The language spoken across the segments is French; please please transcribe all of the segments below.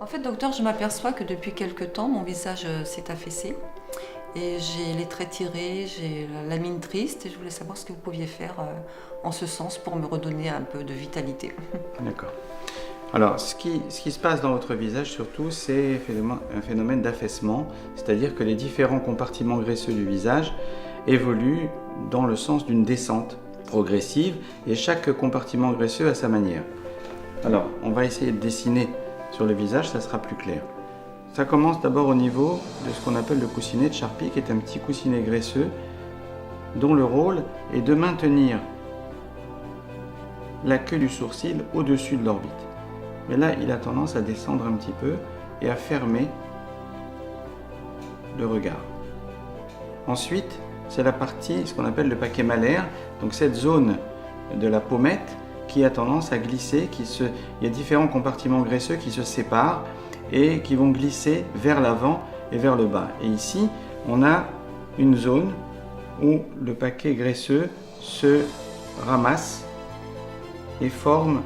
En fait, docteur, je m'aperçois que depuis quelque temps, mon visage s'est affaissé et j'ai les traits tirés, j'ai la mine triste et je voulais savoir ce que vous pouviez faire en ce sens pour me redonner un peu de vitalité. D'accord. Alors, ce qui se passe dans votre visage surtout, c'est un phénomène d'affaissement, c'est-à-dire que les différents compartiments graisseux du visage évoluent dans le sens d'une descente progressive et chaque compartiment graisseux a sa manière. Alors, on va essayer de dessiner sur le visage, ça sera plus clair. Ça commence d'abord au niveau de ce qu'on appelle le coussinet de Charpy, qui est un petit coussinet graisseux dont le rôle est de maintenir la queue du sourcil au-dessus de l'orbite. Mais là, il a tendance à descendre un petit peu et à fermer le regard. Ensuite, c'est la partie, ce qu'on appelle le paquet malaire, donc cette zone de la pommette qui a tendance à glisser, il y a différents compartiments graisseux qui se séparent et qui vont glisser vers l'avant et vers le bas. Et ici, on a une zone où le paquet graisseux se ramasse et forme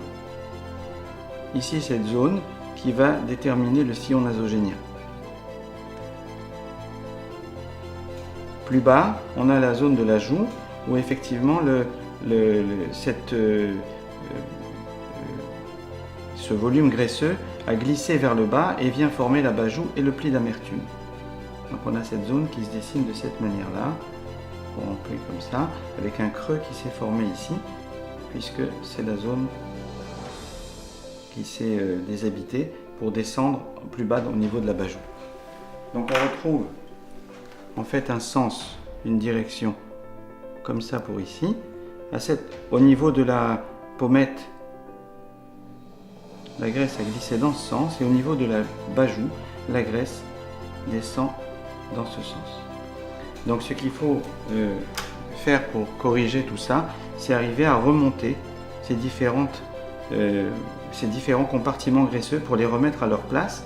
ici cette zone qui va déterminer le sillon nasogénien. Plus bas, on a la zone de la joue où effectivement ce volume graisseux a glissé vers le bas et vient former la bajoux et le pli d'amertume. Donc on a cette zone qui se dessine de cette manière-là, on remplit comme ça, avec un creux qui s'est formé ici, puisque c'est la zone qui s'est déshabitée pour descendre plus bas au niveau de la bajoux. Donc on retrouve en fait un sens, une direction comme ça pour ici. Au niveau de la pommette, la graisse a glissé dans ce sens et au niveau de la bajoux, la graisse descend dans ce sens. Donc ce qu'il faut faire pour corriger tout ça, c'est arriver à remonter ces différents compartiments graisseux pour les remettre à leur place.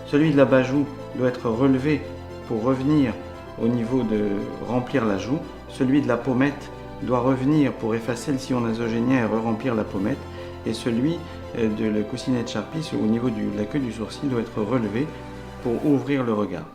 Celui de la bajoux doit être relevé pour revenir au niveau de remplir la joue. Celui de la pommette doit revenir pour effacer le sillon nasogénien et re-remplir la pommette. Et celui de le coussinet de Charpy au niveau de la queue du sourcil doit être relevé pour ouvrir le regard.